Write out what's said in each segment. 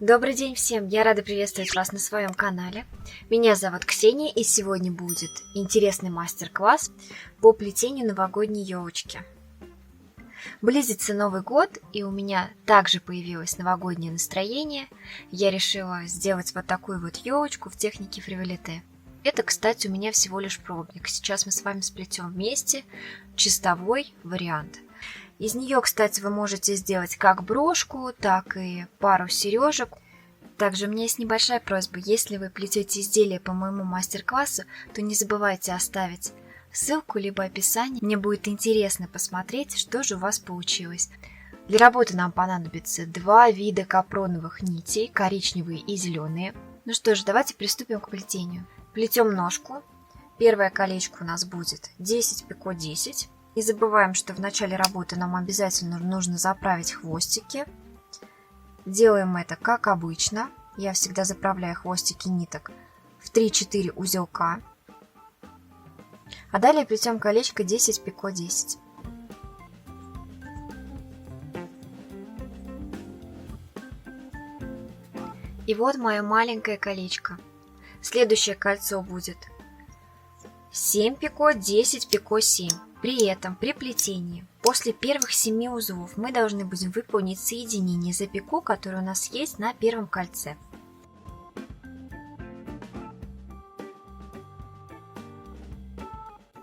Добрый день всем! Я рада приветствовать вас на своем канале. Меня зовут Ксения, и сегодня будет интересный мастер-класс по плетению новогодней елочки. Близится Новый год, и у меня также появилось новогоднее настроение. Я решила сделать вот такую вот елочку в технике фриволите. Это, кстати, у меня всего лишь пробник. Сейчас мы с вами сплетем вместе чистовой вариант. Из нее, кстати, вы можете сделать как брошку, так и пару сережек. Также у меня есть небольшая просьба. Если вы плетете изделие по моему мастер-классу, то не забывайте оставить ссылку либо описание. Мне будет интересно посмотреть, что же у вас получилось. Для работы нам понадобится два вида капроновых нитей, коричневые и зеленые. Ну что ж, давайте приступим к плетению. Плетем ножку. Первое колечко у нас будет 10 пико 10. Не забываем, что в начале работы нам обязательно нужно заправить хвостики. Делаем это как обычно. Я всегда заправляю хвостики ниток в 3-4 узелка. А далее плетем колечко 10 пико 10. И вот мое маленькое колечко. Следующее кольцо будет 7 пико 10 пико 7. При этом, при плетении, после первых 7 узлов мы должны будем выполнить соединение за пико, которое у нас есть на первом кольце.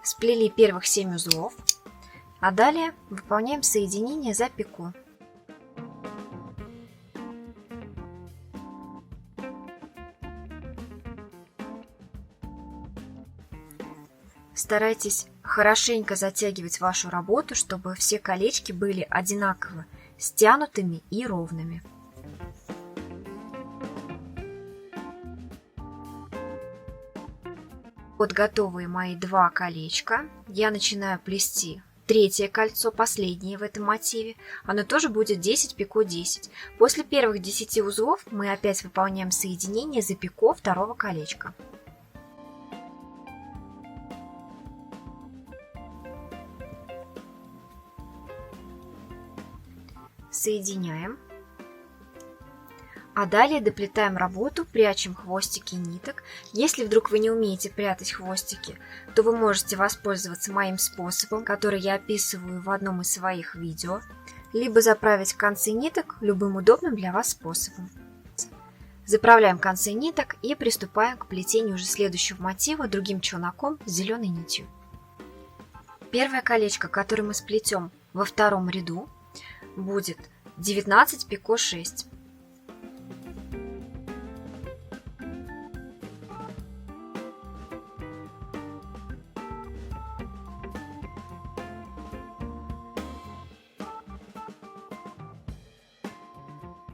Сплели первых 7 узлов, а далее выполняем соединение за пико. Старайтесь хорошенько затягивать вашу работу, чтобы все колечки были одинаково стянутыми и ровными. Вот готовые мои два колечка. Я начинаю плести третье кольцо, последнее в этом мотиве. Оно тоже будет 10 пико 10. После первых 10 узлов мы опять выполняем соединение за пико второго колечка. Соединяем. А далее доплетаем работу, прячем хвостики ниток. Если вдруг вы не умеете прятать хвостики, то вы можете воспользоваться моим способом, который я описываю в одном из своих видео, либо заправить концы ниток любым удобным для вас способом. Заправляем концы ниток и приступаем к плетению уже следующего мотива другим челноком с зеленой нитью. Первое колечко, которое мы сплетем во втором ряду, будет 19 пико 6.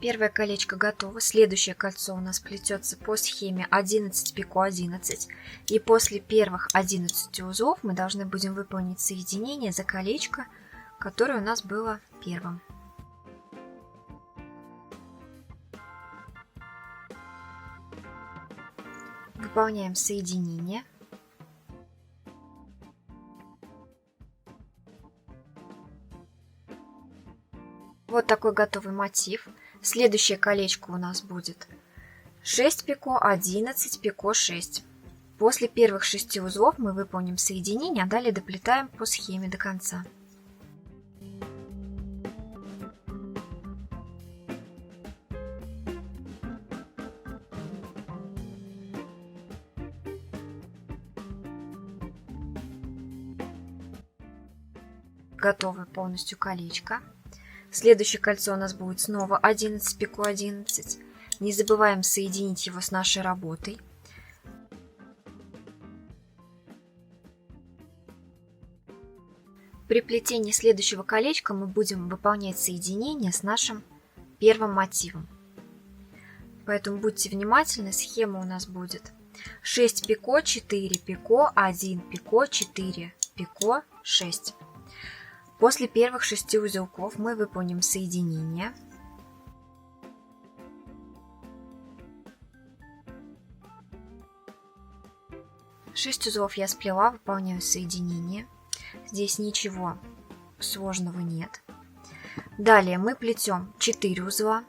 Первое колечко готово. Следующее кольцо у нас плетется по схеме 11 пико 11. И после первых 11 узлов мы должны будем выполнить соединение за колечко, которое у нас было первым. Выполняем соединение. Вот такой готовый мотив. Следующее колечко у нас будет 6 пико 11 пико 6. После первых 6 узлов мы выполним соединение, а далее доплетаем по схеме до конца. Готовы полностью колечко. Следующее кольцо у нас будет снова 11 пико 11. Не забываем соединить его с нашей работой. При плетении следующего колечка мы будем выполнять соединение с нашим первым мотивом. Поэтому будьте внимательны, схема у нас будет 6 пико 4 пико 1 пико 4 пико 6. После первых 6 узелков мы выполним соединение. Шесть узлов я сплела, выполняю соединение. Здесь ничего сложного нет. Далее мы плетем 4 узла.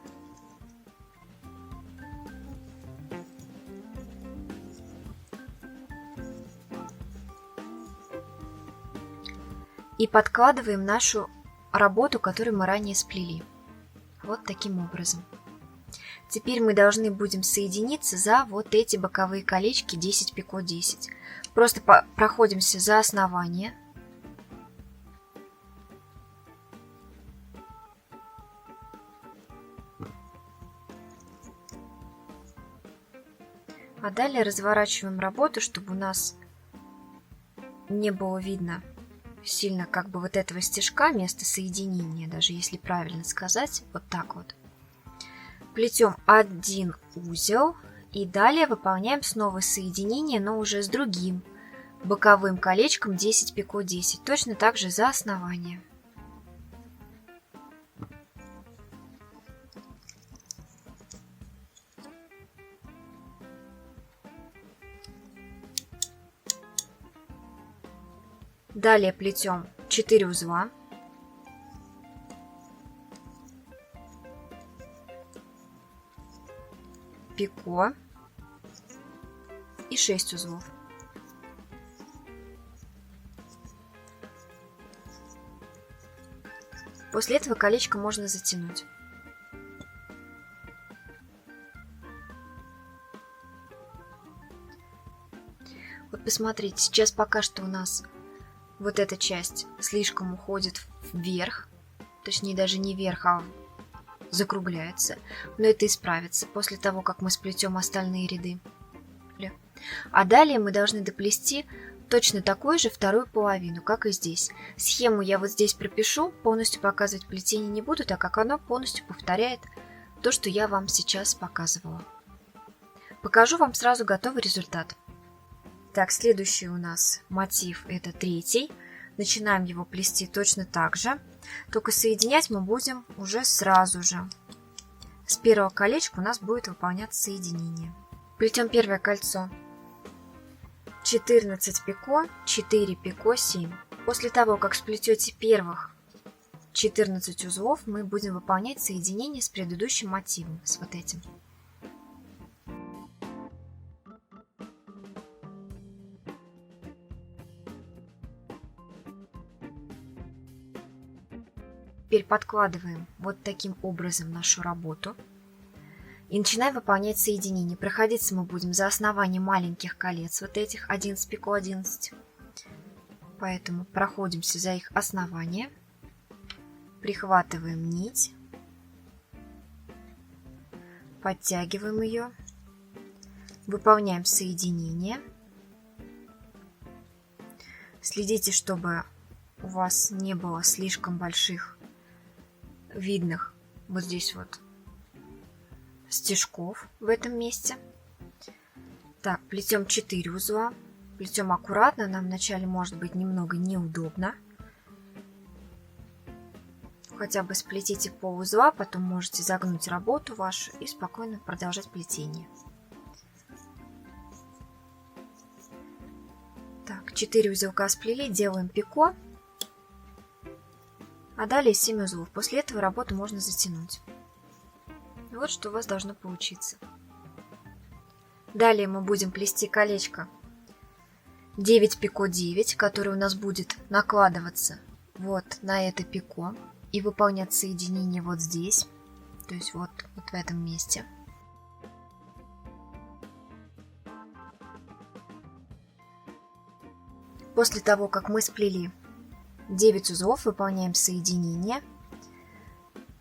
и подкладываем нашу работу, которую мы ранее сплели. Вот таким образом. Теперь мы должны будем соединиться за вот эти боковые колечки 10 пико 10. Просто проходимся за основание. А далее разворачиваем работу, чтобы у нас не было видно сильно как бы вот этого стежка, место соединения, даже если правильно сказать, вот так вот. Плетем один узел и далее выполняем снова соединение, но уже с другим боковым колечком 10 пико 10, точно так же за основание. Далее плетем 4 узла. Пико и 6 узлов. После этого колечко можно затянуть. Вот посмотрите, сейчас пока что у нас вот эта часть слишком уходит вверх, точнее даже не вверх, а закругляется, но это исправится после того, как мы сплетем остальные ряды. А далее мы должны доплести точно такую же вторую половину, как и здесь. Схему я вот здесь пропишу, полностью показывать плетение не буду, так как оно полностью повторяет то, что я вам сейчас показывала. Покажу вам сразу готовый результат. Так, следующий у нас мотив это третий. Начинаем его плести точно так же, только соединять мы будем уже сразу же. С первого колечка у нас будет выполняться соединение. Плетем первое кольцо. 14 пико, 4 пико, 7. После того, как сплетете первых 14 узлов, мы будем выполнять соединение с предыдущим мотивом, с вот этим. Теперь подкладываем вот таким образом нашу работу и начинаем выполнять соединение. Проходиться мы будем за основание маленьких колец, вот этих 11 пико 11. Поэтому проходимся за их основание, прихватываем нить, подтягиваем ее, выполняем соединение. Следите, чтобы у вас не было слишком больших видных вот здесь вот стежков в этом месте. Так, плетем 4 узла. Плетем аккуратно, нам вначале может быть немного неудобно. Хотя бы сплетите пол узла, потом можете загнуть работу вашу и спокойно продолжать плетение. Так, 4 узелка сплели, делаем пико. А далее 7 узлов. После этого работу можно затянуть. Вот что у вас должно получиться. Далее мы будем плести колечко 9 пико 9, которое у нас будет накладываться вот на это пико и выполнять соединение вот здесь, то есть вот в этом месте. После того, как мы сплели 9 узлов, выполняем соединение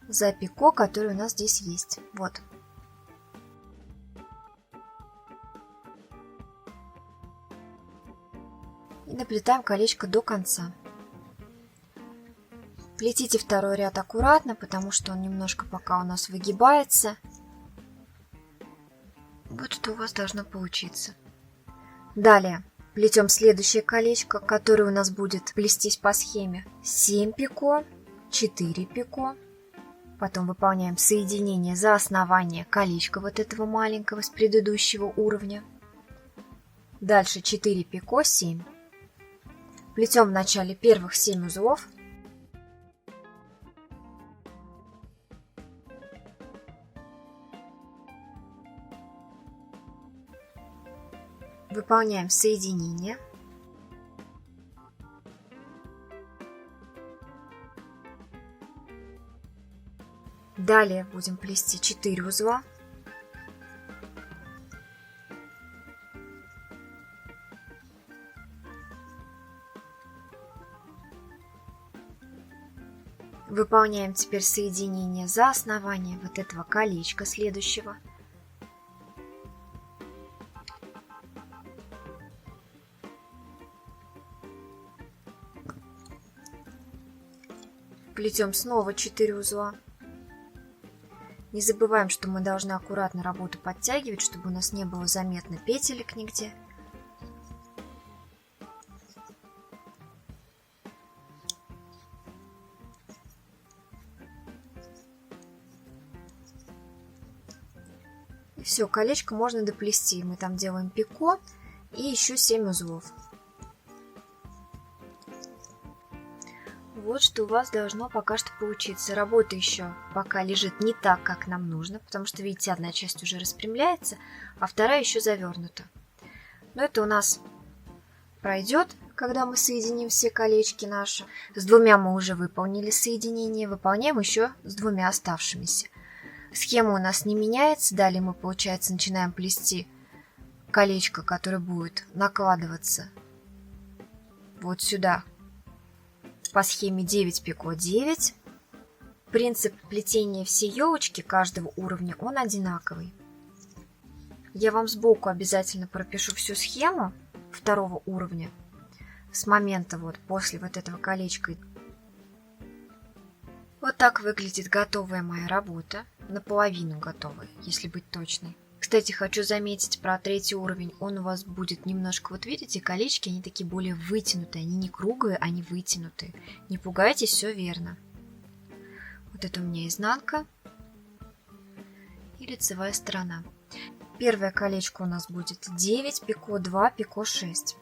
за пико, который у нас здесь есть. Вот. И наплетаем колечко до конца. Плетите второй ряд аккуратно, потому что он немножко пока у нас выгибается. Вот что у вас должно получиться. Далее плетем следующее колечко, которое у нас будет плестись по схеме 7 пико, 4 пико. Потом выполняем соединение за основание колечка вот этого маленького с предыдущего уровня. Дальше 4 пико, 7. Плетем в начале первых 7 узлов. Выполняем соединение. Далее будем плести 4 узла. Выполняем теперь соединение за основание вот этого колечка следующего. Плетем снова 4 узла. Не забываем, что мы должны аккуратно работу подтягивать, чтобы у нас не было заметно петелек нигде. И все, колечко можно доплести. Мы там делаем пико и еще 7 узлов. Вот что у вас должно пока что получиться. Работа еще пока лежит не так, как нам нужно, потому что, видите, одна часть уже распрямляется, а вторая еще завернута. Но это у нас пройдет, когда мы соединим все колечки наши. С 2 мы уже выполнили соединение, выполняем еще с 2 оставшимися. Схема у нас не меняется. Далее мы, получается, начинаем плести колечко, которое будет накладываться вот сюда по схеме 9 пико 9. Принцип плетения всей елочки каждого уровня он одинаковый. Я вам сбоку обязательно пропишу всю схему 2 уровня с момента вот после вот этого колечка. Вот так выглядит готовая моя работа. Наполовину готовая, если быть точной. Кстати, хочу заметить про 3 уровень. Он у вас будет немножко, вот видите, колечки, они такие более вытянутые. Они не круглые, они вытянутые. Не пугайтесь, все верно. Вот это у меня изнанка и лицевая сторона. Первое колечко у нас будет 9 пико 2 пико 6.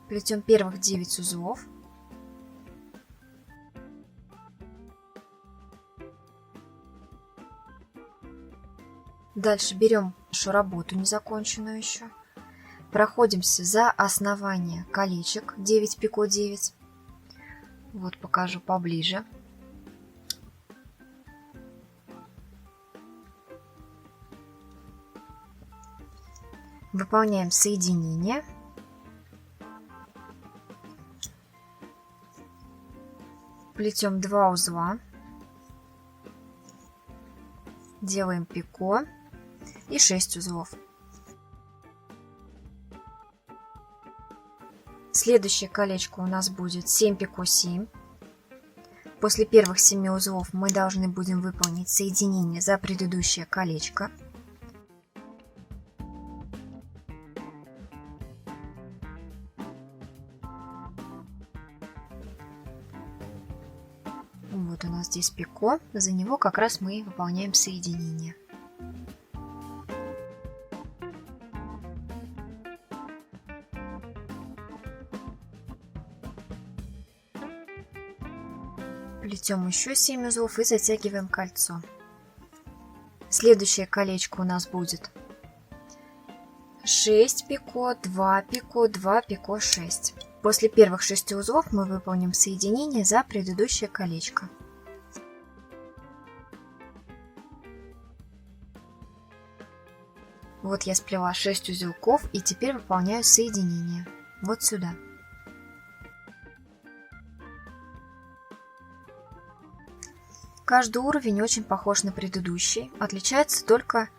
Плетем первых 9 узлов. Дальше берем нашу работу незаконченную еще. Проходимся за основание колечек 9 пико 9. Вот покажу поближе. Выполняем соединение. Плетем 2 узла. Делаем пико и 6 узлов. Следующее колечко у нас будет 7 пико 7. После первых 7 узлов мы должны будем выполнить соединение за предыдущее колечко. Вот у нас здесь пико, за него как раз мы и выполняем соединение. Плетем еще 7 узлов и затягиваем кольцо. Следующее колечко у нас будет 6 пико, 2 пико, 2 пико 6. После первых 6 узлов мы выполним соединение за предыдущее колечко. Вот я сплела 6 узелков и теперь выполняю соединение. Вот сюда. Каждый уровень очень похож на предыдущий. Отличается только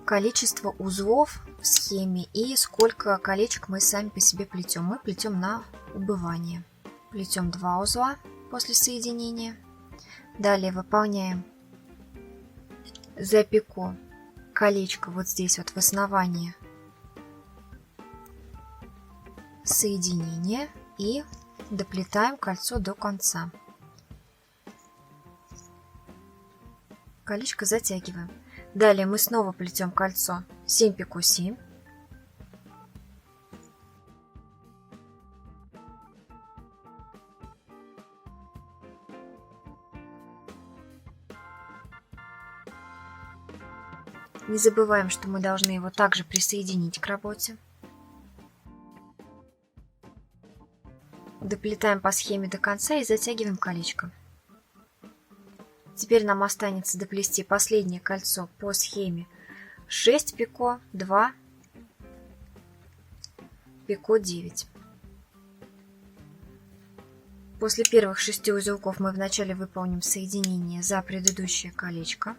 количество узлов в схеме и сколько колечек мы сами по себе плетем. Мы плетем на убывание. Плетем 2 узла после соединения. Далее выполняем за пико колечко вот здесь вот в основании соединение и доплетаем кольцо до конца. Колечко затягиваем. Далее мы снова плетем кольцо 7 пико 7. Не забываем, что мы должны его также присоединить к работе. Доплетаем по схеме до конца и затягиваем колечко. Теперь нам останется доплести последнее кольцо по схеме 6 пико, 2 пико 9. После первых 6 узелков мы вначале выполним соединение за предыдущее колечко.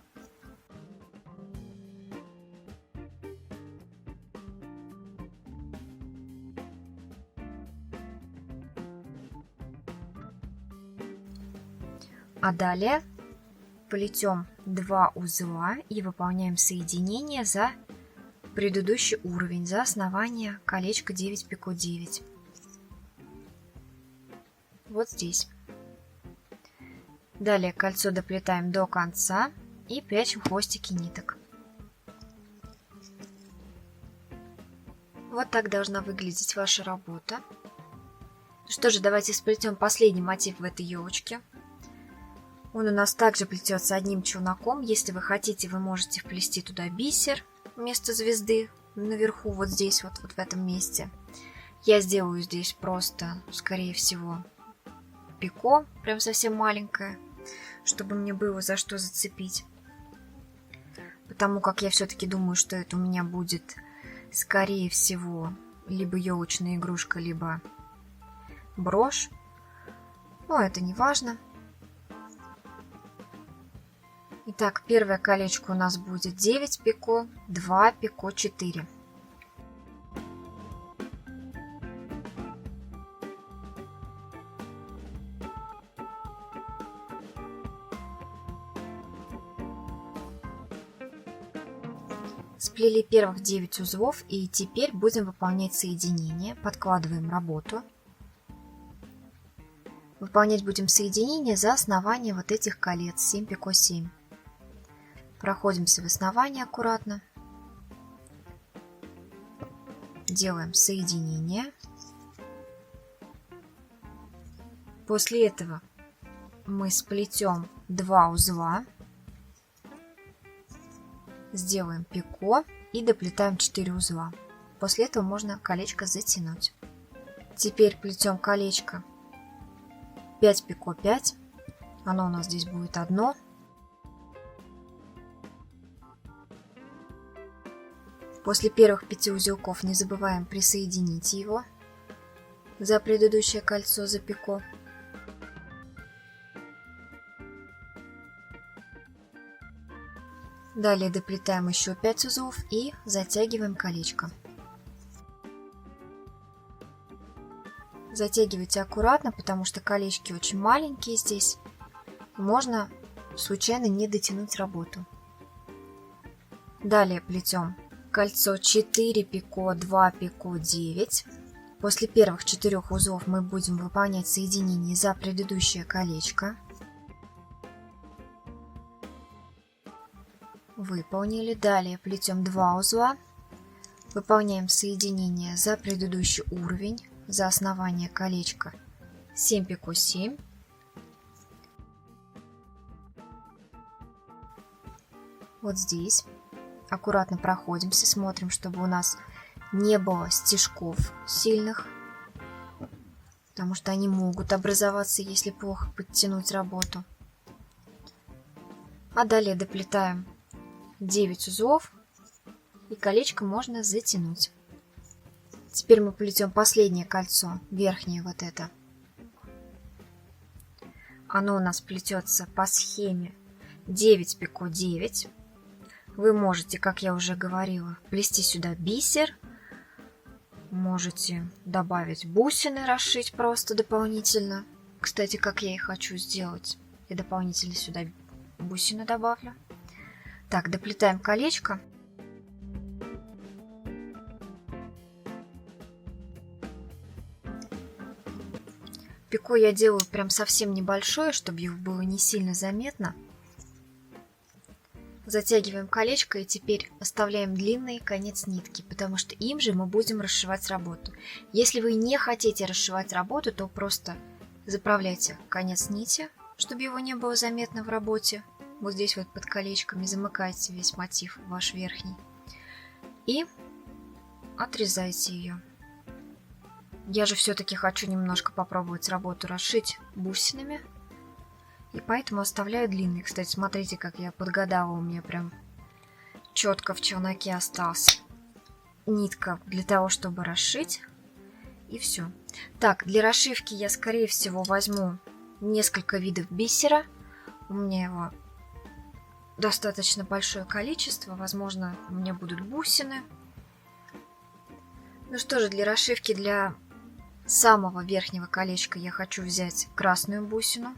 А далее плетем 2 узла и выполняем соединение за предыдущий уровень, за основание колечка 9 пико 9. Вот здесь. Далее кольцо доплетаем до конца и прячем хвостики ниток. Вот так должна выглядеть ваша работа. Что же, давайте сплетем последний мотив в этой елочке. Он у нас также плетется одним челноком. Если вы хотите, вы можете вплести туда бисер вместо звезды наверху, вот здесь, вот в этом месте. Я сделаю здесь просто, скорее всего, пико, прям совсем маленькое, чтобы мне было за что зацепить. Потому как я все-таки думаю, что это у меня будет, скорее всего, либо елочная игрушка, либо брошь. Но это не важно. Итак, первое колечко у нас будет 9 пико, 2 пико 4. Сплели первых 9 узлов и теперь будем выполнять соединение. Подкладываем работу. Выполнять будем соединение за основание вот этих колец 7 пико 7. Проходимся в основание аккуратно. Делаем соединение. После этого мы сплетем 2 узла. Сделаем пико и доплетаем 4 узла. После этого можно колечко затянуть. Теперь плетем колечко 5 пико 5. Оно у нас здесь будет одно. После первых 5 узелков не забываем присоединить его за предыдущее кольцо, за пико. Далее доплетаем еще 5 узлов и затягиваем колечко. Затягивайте аккуратно, потому что колечки очень маленькие здесь. Можно случайно не дотянуть работу. Далее плетем кольцо 4 пико, 2 пико 9. После первых 4 узлов мы будем выполнять соединение за предыдущее колечко. Выполнили. Далее плетем 2 узла. Выполняем соединение за предыдущий уровень, за основание колечка 7 пико 7. Вот здесь. Аккуратно проходимся, смотрим, чтобы у нас не было стежков сильных, потому что они могут образоваться, если плохо подтянуть работу. А далее доплетаем 9 узлов, и колечко можно затянуть. Теперь мы плетем последнее кольцо, верхнее вот это. Оно у нас плетется по схеме 9 пико 9. Вы можете, как я уже говорила, плести сюда бисер. Можете добавить бусины, расшить просто дополнительно. Кстати, как я и хочу сделать. Я дополнительно сюда бусины добавлю. Так, доплетаем колечко. Пико я делаю прям совсем небольшое, чтобы его было не сильно заметно. Затягиваем колечко и теперь оставляем длинный конец нитки, потому что им же мы будем расшивать работу. Если вы не хотите расшивать работу, то просто заправляйте конец нити, чтобы его не было заметно в работе. Вот здесь вот под колечками замыкайте весь мотив ваш верхний. И отрезайте ее. Я же все-таки хочу немножко попробовать работу расшить бусинами. И поэтому оставляю длинный. Кстати, смотрите, как я подгадала, у меня прям четко в челноке остался нитка для того, чтобы расшить. И все. Так, для расшивки я, скорее всего, возьму несколько видов бисера. У меня его достаточно большое количество. Возможно, у меня будут бусины. Ну что же, для расшивки для самого верхнего колечка я хочу взять красную бусину.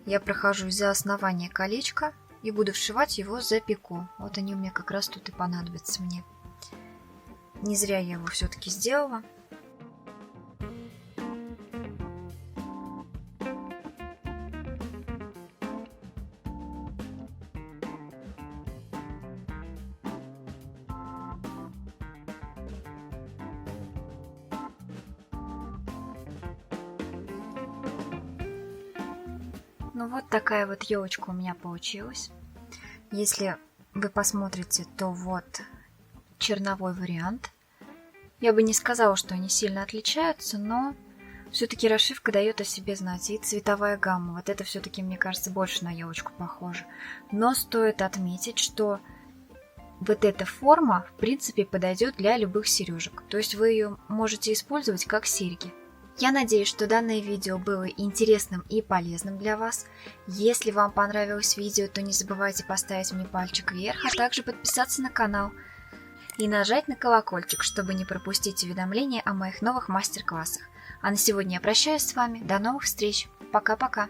Я прохожусь за основание колечка и буду вшивать его за пико. Вот они у меня как раз тут и понадобятся мне. Не зря я его все-таки сделала. Ну вот такая вот елочка у меня получилась. Если вы посмотрите, то вот черновой вариант. Я бы не сказала, что они сильно отличаются, но все-таки расшивка дает о себе знать. И цветовая гамма. Вот это все-таки, мне кажется, больше на елочку похоже. Но стоит отметить, что вот эта форма, в принципе, подойдет для любых сережек. То есть вы ее можете использовать как серьги. Я надеюсь, что данное видео было интересным и полезным для вас. Если вам понравилось видео, то не забывайте поставить мне пальчик вверх, а также подписаться на канал и нажать на колокольчик, чтобы не пропустить уведомления о моих новых мастер-классах. А на сегодня я прощаюсь с вами. До новых встреч. Пока-пока.